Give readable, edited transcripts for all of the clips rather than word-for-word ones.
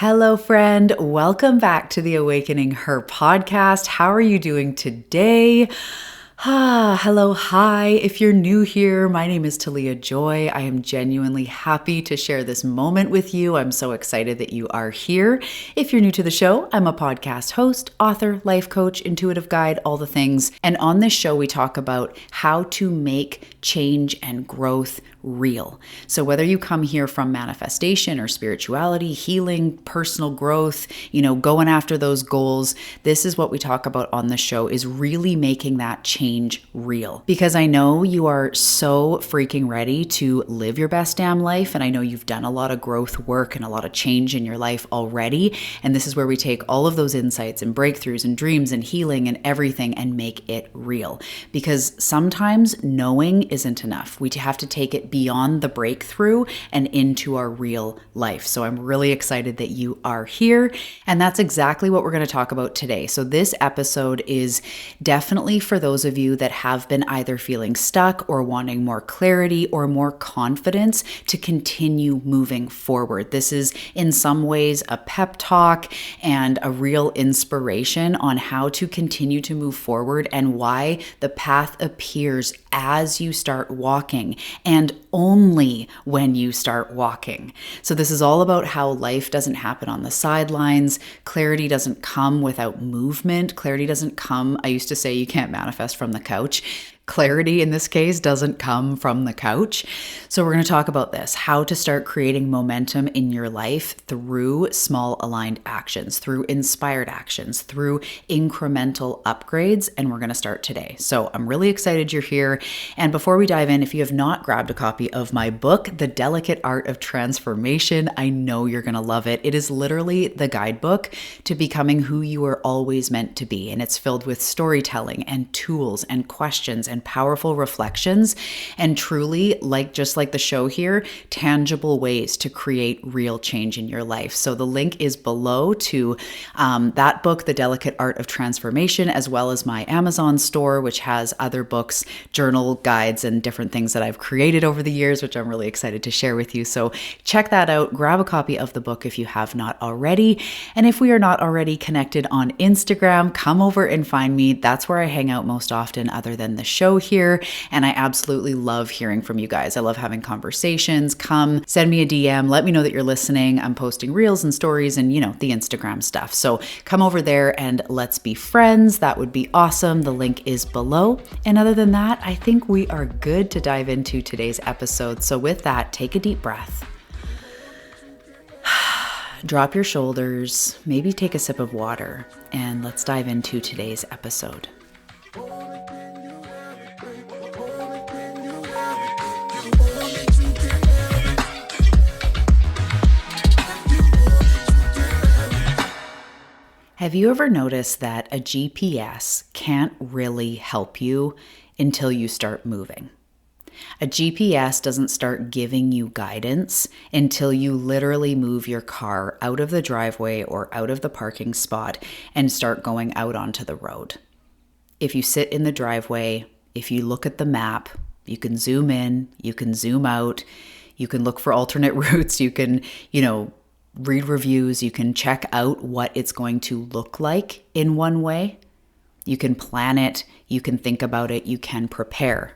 Hello, friend. Welcome back to the Awakening Her podcast. How are you doing today? Hello, hi. If you're new here, my name is Talia Joy. I am genuinely happy to share this moment with you. I'm so excited that you are here. If you're new to the show, I'm a podcast host, author, life coach, intuitive guide, all the things. And on this show, we talk about how to make change and growth real. So whether you come here from manifestation or spirituality, healing, personal growth, going after those goals, this is what we talk about on the show, is really making that change real. Because I know you are so freaking ready to live your best damn life. And I know you've done a lot of growth work and a lot of change in your life already. And this is where we take all of those insights and breakthroughs and dreams and healing and everything and make it real. Because sometimes knowing isn't enough. We have to take it beyond the breakthrough and into our real life. So I'm really excited that you are here. And that's exactly what we're going to talk about today. So this episode is definitely for those of you that have been either feeling stuck or wanting more clarity or more confidence to continue moving forward. This is in some ways a pep talk and a real inspiration on how to continue to move forward and why the path appears as you start walking and only when you start walking. So this is all about how life doesn't happen on the sidelines. Clarity doesn't come without movement. Clarity doesn't come, I used to say you can't manifest from the couch. Clarity in this case doesn't come from the couch. So we're going to talk about this, how to start creating momentum in your life through small aligned actions, through inspired actions, through incremental upgrades. And we're going to start today. So I'm really excited you're here. And before we dive in, if you have not grabbed a copy of my book, The Delicate Art of Transformation, I know you're going to love it. It is literally the guidebook to becoming who you are always meant to be. And it's filled with storytelling and tools and questions and powerful reflections, and truly, just like the show here, tangible ways to create real change in your life. So the link is below to that book, The Delicate Art of Transformation, as well as my Amazon store, which has other books, journal guides, and different things that I've created over the years, which I'm really excited to share with you. So check that out. Grab a copy of the book if you have not already. And if we are not already connected on Instagram, come over and find me. That's where I hang out most often other than the show here. And I absolutely love hearing from you guys. I love having conversations. Come send me a DM. Let me know that you're listening. I'm posting reels and stories and, the Instagram stuff. So come over there and let's be friends. That would be awesome. The link is below. And other than that, I think we are good to dive into today's episode. So with that, take a deep breath. Drop your shoulders, maybe take a sip of water, and let's dive into today's episode. Have you ever noticed that a GPS can't really help you until you start moving? A GPS doesn't start giving you guidance until you literally move your car out of the driveway or out of the parking spot and start going out onto the road. If you sit in the driveway, if you look at the map, you can zoom in, you can zoom out, you can look for alternate routes, you can, read reviews, you can check out what it's going to look like in one way. You can plan it, you can think about it, you can prepare.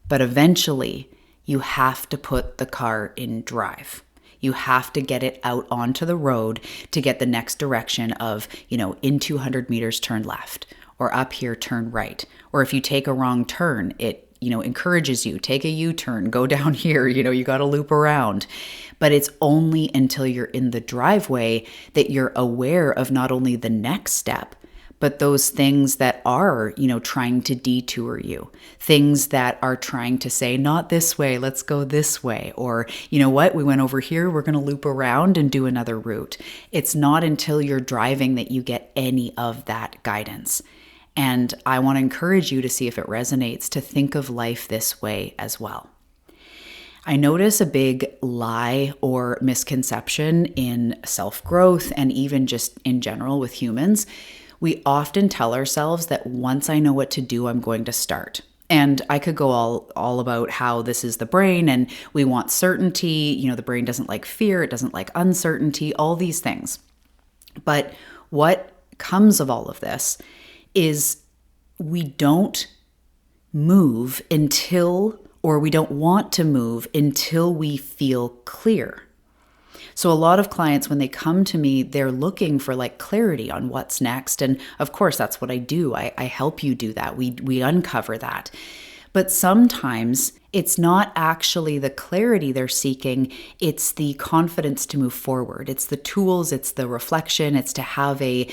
But eventually, you have to put the car in drive. You have to get it out onto the road to get the next direction of, in 200 meters, turn left, or up here, turn right. Or if you take a wrong turn, it encourages you, take a U-turn, go down here, you got to loop around. But it's only until you're in the driveway that you're aware of not only the next step, but those things that are, trying to detour you, things that are trying to say, not this way, let's go this way. Or, we went over here, we're going to loop around and do another route. It's not until you're driving that you get any of that guidance. And I want to encourage you to see if it resonates, to think of life this way as well. I notice a big lie or misconception in self-growth and even just in general with humans. We often tell ourselves that once I know what to do, I'm going to start. And I could go all about how this is the brain and we want certainty. The brain doesn't like fear. It doesn't like uncertainty, all these things. But what comes of all of this is we don't move until, or we don't want to move until we feel clear. So a lot of clients, when they come to me, they're looking for like clarity on what's next. And of course, that's what I do. I help you do that. We uncover that. But sometimes it's not actually the clarity they're seeking. It's the confidence to move forward. It's the tools, it's the reflection, it's to have a,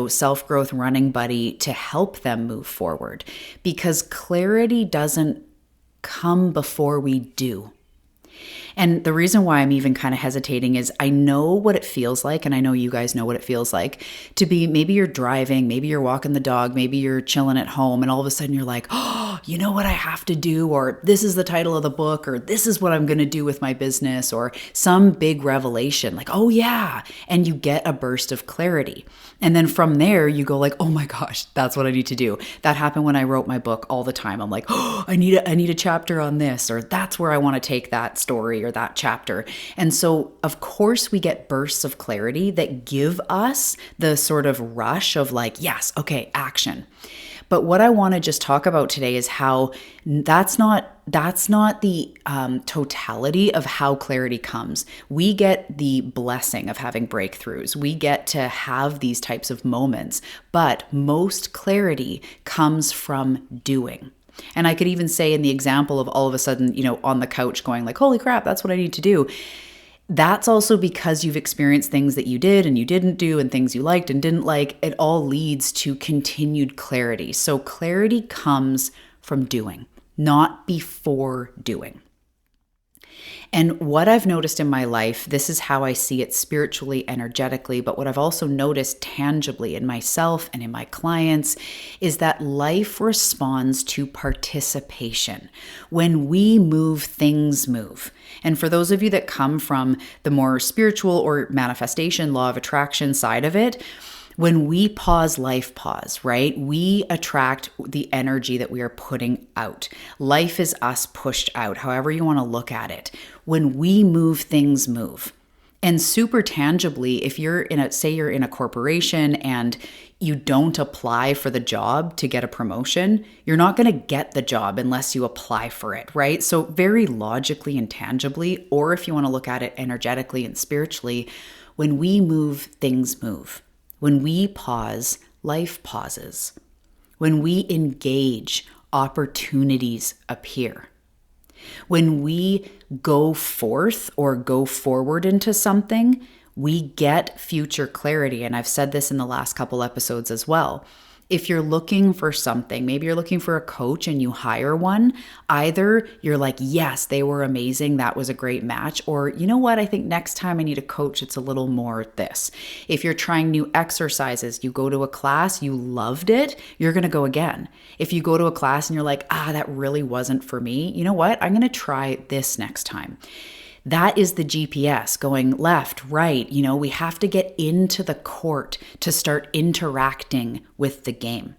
self-growth running buddy to help them move forward. Because clarity doesn't come before we do. And the reason why I'm even kind of hesitating is I know what it feels like, and I know you guys know what it feels like to be, maybe you're driving, maybe you're walking the dog, maybe you're chilling at home, and all of a sudden you're like, oh, you know what I have to do, or this is the title of the book, or this is what I'm going to do with my business, or some big revelation, like, oh yeah, and you get a burst of clarity. And then from there you go like, oh my gosh, that's what I need to do. That happened when I wrote my book all the time. I'm like, oh, I need a chapter on this, or that's where I want to take that story or that chapter. And so, of course, we get bursts of clarity that give us the sort of rush of like, yes, okay, action. But what I want to just talk about today is how that's not the totality of how clarity comes. We get the blessing of having breakthroughs. We get to have these types of moments, but most clarity comes from doing. And I could even say in the example of all of a sudden, on the couch going like, holy crap, that's what I need to do. That's also because you've experienced things that you did and you didn't do and things you liked and didn't like. It all leads to continued clarity. So clarity comes from doing, not before doing. And what I've noticed in my life, this is how I see it spiritually, energetically, but what I've also noticed tangibly in myself and in my clients is that life responds to participation. When we move, things move. And for those of you that come from the more spiritual or manifestation, law of attraction side of it, when we pause, life pause, right? We attract the energy that we are putting out. Life is us pushed out, however you want to look at it. When we move, things move. And super tangibly, if you're you're in a corporation and you don't apply for the job to get a promotion, you're not going to get the job unless you apply for it, right? So very logically and tangibly, or if you want to look at it energetically and spiritually, when we move, things move. When we pause, life pauses. When we engage, opportunities appear. When we go forth or go forward into something, we get future clarity. And I've said this in the last couple episodes as well. If you're looking for something, maybe you're looking for a coach and you hire one, either you're like, yes, they were amazing, that was a great match, or you know what, I think next time I need a coach, it's a little more this. If you're trying new exercises, you go to a class, you loved it, you're going to go again. If you go to a class and you're like, that really wasn't for me, you know what, I'm going to try this next time. That is the GPS going left, right. We have to get into the court to start interacting with the game.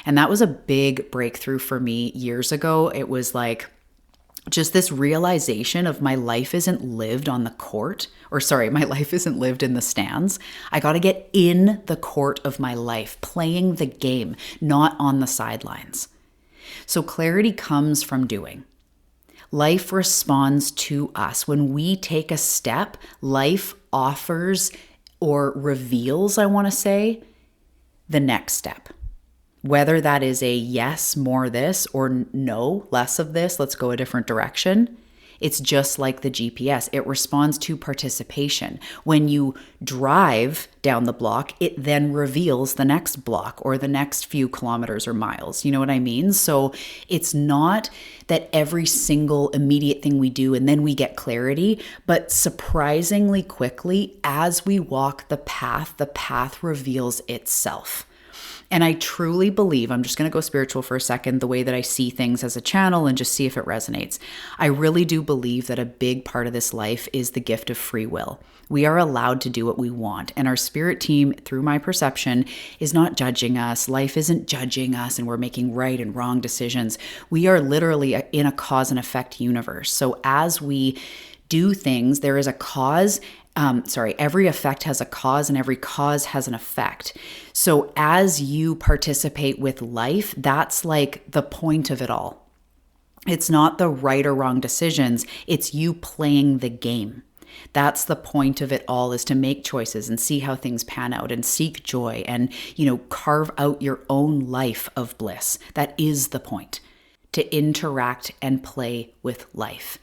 And that was a big breakthrough for me years ago. It was like just this realization of my life isn't lived on the court, my life isn't lived in the stands. I got to get in the court of my life, playing the game, not on the sidelines. So clarity comes from doing. Life responds to us. When we take a step, life offers or reveals, I want to say, the next step. Whether that is a yes, more this, or no, less of this, let's go a different direction. It's just like the GPS. It responds to participation. When you drive down the block, it then reveals the next block or the next few kilometers or miles. You know what I mean? So it's not that every single immediate thing we do and then we get clarity, but surprisingly quickly, as we walk the path reveals itself. And I truly believe, I'm just going to go spiritual for a second, the way that I see things as a channel and just see if it resonates. I really do believe that a big part of this life is the gift of free will. We are allowed to do what we want. And our spirit team, through my perception, is not judging us. Life isn't judging us and we're making right and wrong decisions. We are literally in a cause and effect universe. So as we do things, there is a cause. Every effect has a cause and every cause has an effect. So as you participate with life, that's like the point of it all. It's not the right or wrong decisions. It's you playing the game. That's the point of it all, is to make choices and see how things pan out and seek joy and, carve out your own life of bliss. That is the point. To interact and play with life.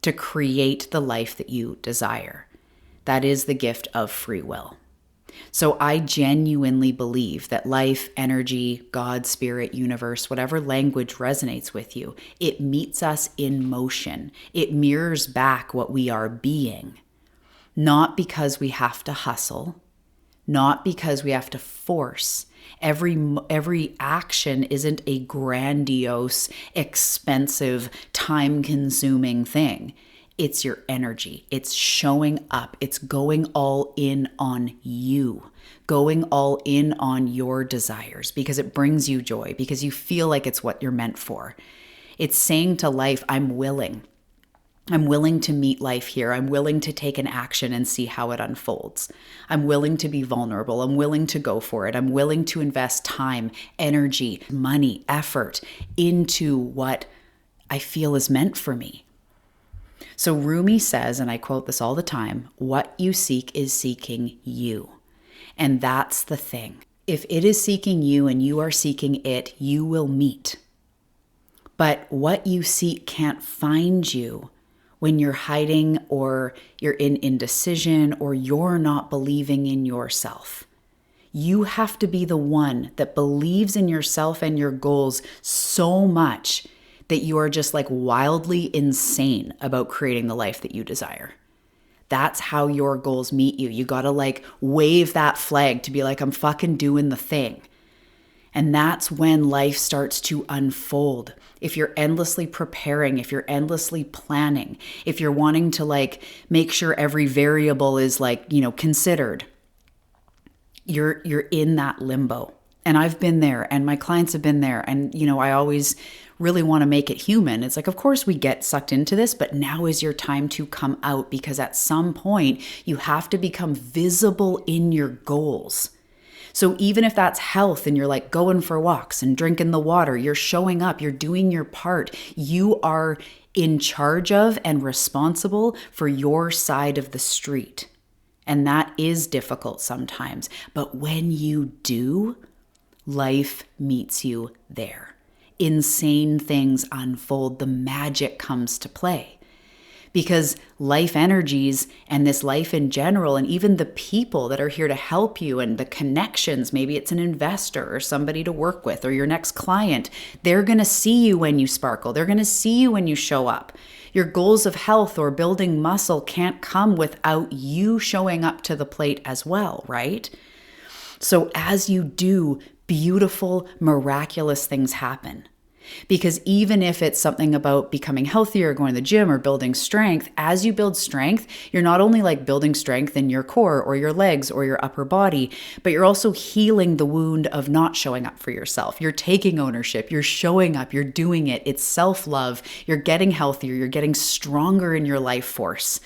To create the life that you desire. That is the gift of free will. So I genuinely believe that life, energy, God, spirit, universe, whatever language resonates with you, it meets us in motion. It mirrors back what we are being. Not because we have to hustle, not because we have to force. Every action isn't a grandiose, expensive, time-consuming thing. It's your energy. It's showing up. It's going all in on you, going all in on your desires because it brings you joy, because you feel like it's what you're meant for. It's saying to life, I'm willing. I'm willing to meet life here. I'm willing to take an action and see how it unfolds. I'm willing to be vulnerable. I'm willing to go for it. I'm willing to invest time, energy, money, effort into what I feel is meant for me. So Rumi says, and I quote this all the time, what you seek is seeking you. And that's the thing. If it is seeking you and you are seeking it, you will meet. But what you seek can't find you when you're hiding or you're in indecision or you're not believing in yourself. You have to be the one that believes in yourself and your goals so much that you are just like wildly insane about creating the life that you desire. That's how your goals meet you. You got to like wave that flag to be like, I'm fucking doing the thing. And that's when life starts to unfold. If you're endlessly preparing, if you're endlessly planning, if you're wanting to like make sure every variable is like, considered, you're in that limbo. And I've been there and my clients have been there. And, I always really want to make it human. It's like, of course we get sucked into this, but now is your time to come out, because at some point you have to become visible in your goals. So even if that's health and you're like going for walks and drinking the water, you're showing up, you're doing your part. You are in charge of and responsible for your side of the street. And that is difficult sometimes. But when you do, life meets you there. Insane things unfold. The magic comes to play. Because life energies and this life in general, and even the people that are here to help you and the connections, maybe it's an investor or somebody to work with or your next client, they're going to see you when you sparkle. They're going to see you when you show up. Your goals of health or building muscle can't come without you showing up to the plate as well, right? So as you do, beautiful, miraculous things happen. Because even if it's something about becoming healthier, going to the gym or building strength, as you build strength, you're not only like building strength in your core or your legs or your upper body, but you're also healing the wound of not showing up for yourself. You're taking ownership, you're showing up, you're doing it. It's self-love. You're getting healthier, you're getting stronger in your life force.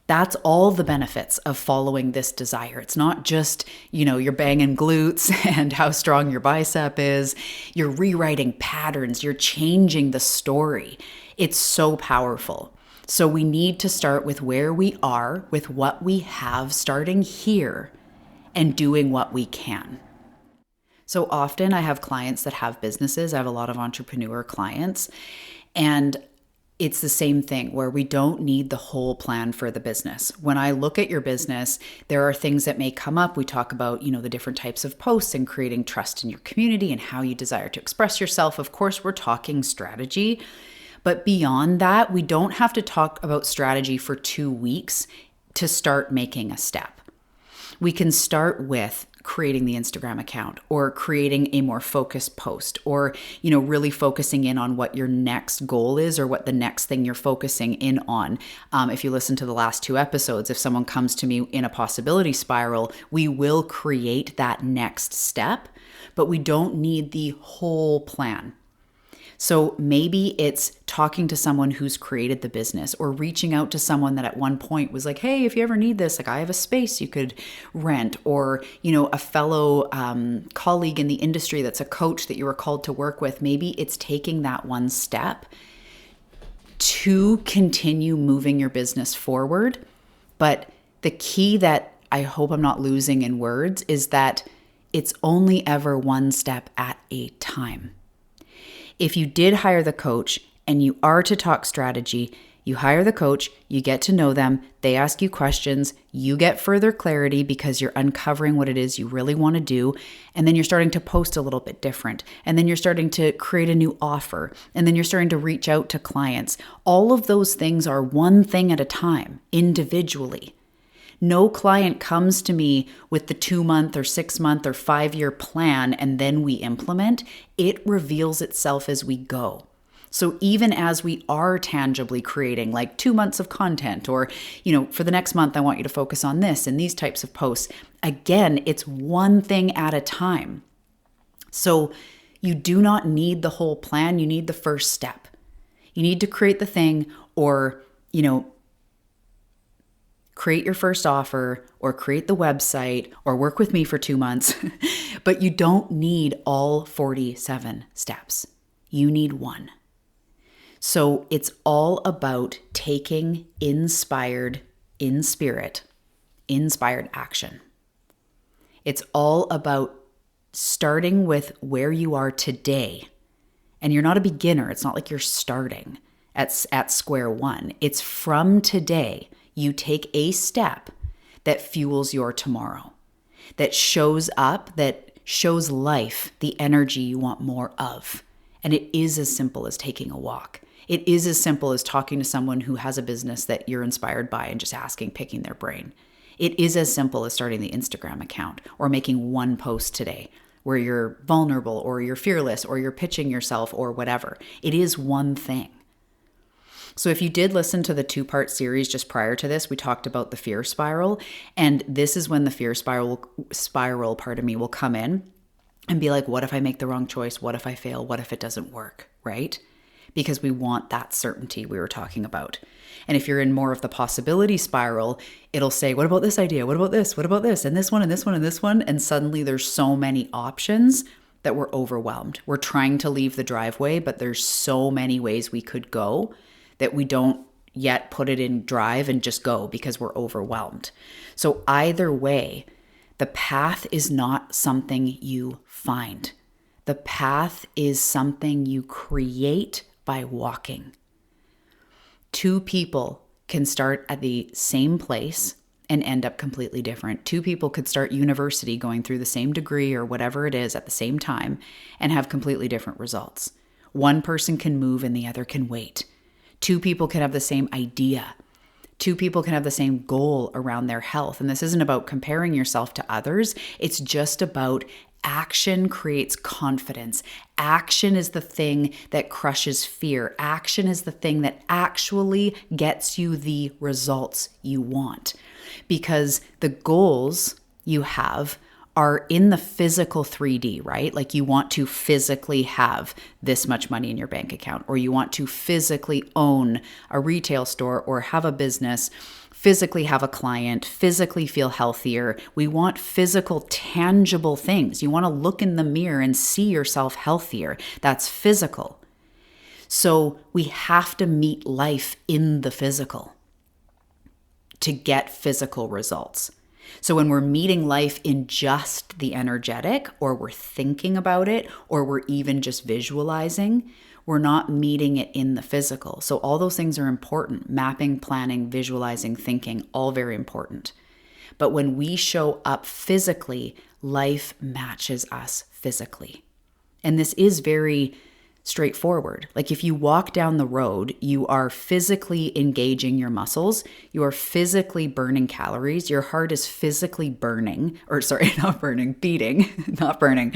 That's all the benefits of following this desire. It's not just, you're banging glutes and how strong your bicep is. You're rewriting patterns. You're changing the story. It's so powerful. So we need to start with where we are, with what we have, starting here and doing what we can. So often I have clients that have businesses. I have a lot of entrepreneur clients, and it's the same thing where we don't need the whole plan for the business. When I look at your business, there are things that may come up. We talk about, the different types of posts and creating trust in your community and how you desire to express yourself. Of course, we're talking strategy, but beyond that, we don't have to talk about strategy for 2 weeks to start making a step. We can start with creating the Instagram account or creating a more focused post or, really focusing in on what your next goal is or what the next thing you're focusing in on. If you listen to the last 2 episodes, if someone comes to me in a possibility spiral, we will create that next step, but we don't need the whole plan. So maybe it's talking to someone who's created the business or reaching out to someone that at one point was like, hey, if you ever need this, like I have a space you could rent, or, a fellow colleague in the industry that's a coach that you were called to work with. Maybe it's taking that one step to continue moving your business forward. But the key that I hope I'm not losing in words is that it's only ever one step at a time. If you did hire the coach and you are to talk strategy, you hire the coach, you get to know them, they ask you questions, you get further clarity because you're uncovering what it is you really want to do, and then you're starting to post a little bit different, and then you're starting to create a new offer, and then you're starting to reach out to clients. All of those things are one thing at a time, individually. No client comes to me with the 2-month or 6-month or 5-year plan and then we implement. It reveals itself as we go. So even as we are tangibly creating like 2 months of content or, for the next month, I want you to focus on this and these types of posts. Again, it's one thing at a time. So you do not need the whole plan. You need the first step. You need to create the thing or, create your first offer or create the website or work with me for 2 months, but you don't need all 47 steps. You need one. So it's all about taking inspired action. It's all about starting with where you are today. And you're not a beginner. It's not like you're starting at square one. It's from today. You take a step that fuels your tomorrow, that shows up, that shows life the energy you want more of. And it is as simple as taking a walk. It is as simple as talking to someone who has a business that you're inspired by and just picking their brain. It is as simple as starting the Instagram account or making one post today where you're vulnerable or you're fearless or you're pitching yourself or whatever. It is one thing. So if you did listen to the 2-part series just prior to this, we talked about the fear spiral. And this is when the fear spiral, will come in and be like, what if I make the wrong choice? What if I fail? What if it doesn't work, right? Because we want that certainty we were talking about. And if you're in more of the possibility spiral, it'll say, what about this idea? What about this? What about this? And this one and this one and this one. And suddenly there's so many options that we're overwhelmed. We're trying to leave the driveway, but there's so many ways we could go that we don't yet put it in drive and just go because we're overwhelmed. So either way, the path is not something you find. The path is something you create by walking. 2 people can start at the same place and end up completely different. 2 people could start university going through the same degree or whatever it is at the same time and have completely different results. One person can move and the other can wait. 2 people can have the same idea. 2 people can have the same goal around their health. And this isn't about comparing yourself to others. It's just about action creates confidence. Action is the thing that crushes fear. Action is the thing that actually gets you the results you want. Because the goals you have are in the physical 3D, right? Like you want to physically have this much money in your bank account, or you want to physically own a retail store or have a business, physically have a client, physically feel healthier. We want physical, tangible things. You want to look in the mirror and see yourself healthier. That's physical. So we have to meet life in the physical to get physical results. So when we're meeting life in just the energetic, or we're thinking about it, or we're even just visualizing, we're not meeting it in the physical. So all those things are important. Mapping, planning, visualizing, thinking, all very important. But when we show up physically, life matches us physically. And this is very straightforward. Like if you walk down the road, you are physically engaging your muscles. You are physically burning calories. Your heart is physically burning, or sorry, not burning, beating, not burning.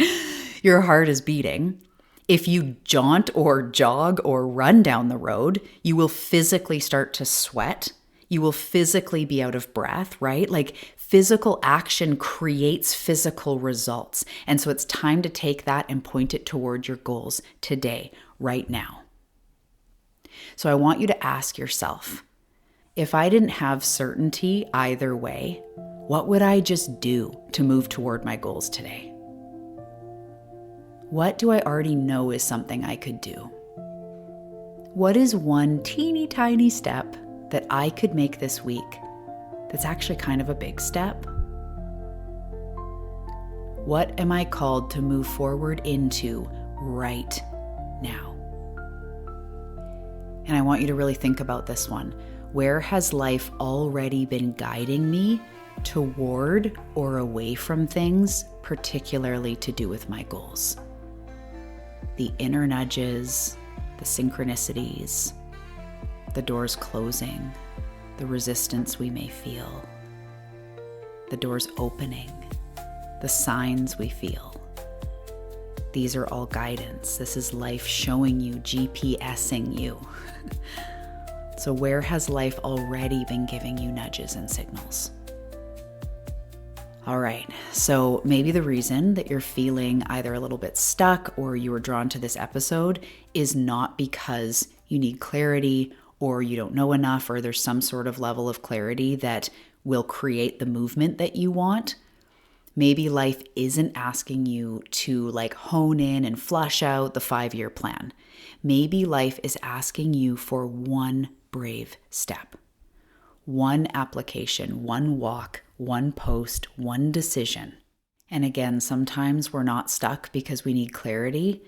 Your heart is beating. If you jaunt or jog or run down the road, you will physically start to sweat. You will physically be out of breath, right? Like physical action creates physical results. And so it's time to take that and point it toward your goals today, right now. So I want you to ask yourself, if I didn't have certainty either way, what would I just do to move toward my goals today? What do I already know is something I could do? What is one teeny tiny step that I could make this week that's actually kind of a big step? What am I called to move forward into right now? And I want you to really think about this one. Where has life already been guiding me toward or away from things, particularly to do with my goals? The inner nudges, the synchronicities, the doors closing, the resistance we may feel, the doors opening, the signs we feel. These are all guidance. This is life showing you, GPSing you. So where has life already been giving you nudges and signals? All right, so maybe the reason that you're feeling either a little bit stuck or you were drawn to this episode is not because you need clarity or you don't know enough or there's some sort of level of clarity that will create the movement that you want. Maybe life isn't asking you to like hone in and flush out the 5-year plan. Maybe life is asking you for one brave step. One application, one walk, one post, one decision. And again, sometimes we're not stuck because we need clarity.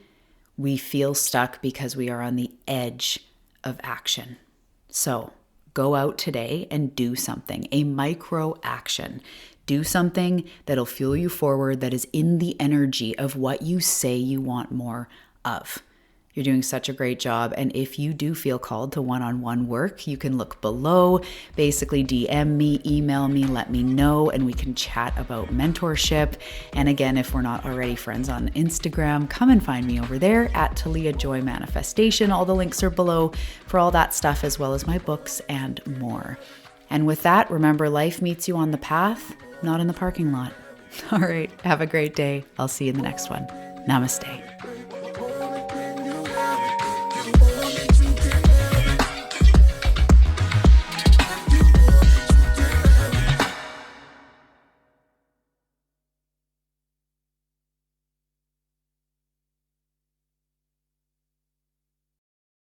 We feel stuck because we are on the edge of action. So go out today and do something, a micro action. Do something that'll fuel you forward, that is in the energy of what you say you want more of. You're doing such a great job. And if you do feel called to one-on-one work, you can look below, basically DM me, email me, let me know, and we can chat about mentorship. And again, if we're not already friends on Instagram, come and find me over there at Talia Joy Manifestation. All the links are below for all that stuff, as well as my books and more. And with that, remember, life meets you on the path, not in the parking lot. All right, have a great day. I'll see you in the next one. Namaste.